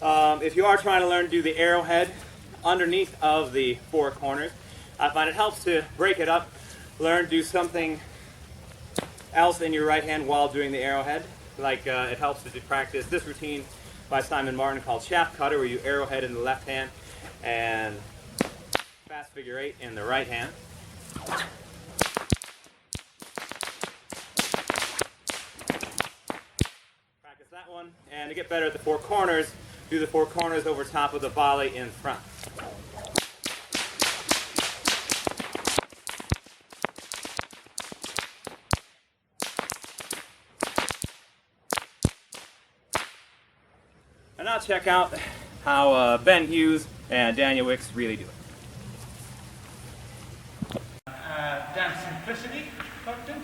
If you are trying to learn to do the arrowhead underneath of the four corners, I find it helps to break it up, learn to do something else in your right hand while doing the arrowhead. Like it helps to practice this routine by Simon Martin called shaft cutter, where you arrowhead in the left hand and fast figure eight in the right hand. Practice that one, and to get better at the four corners, do the four corners over top of the volley in front. And now check out how Ben Hughes and Daniel Wicks really do it. Dance simplicity, I think,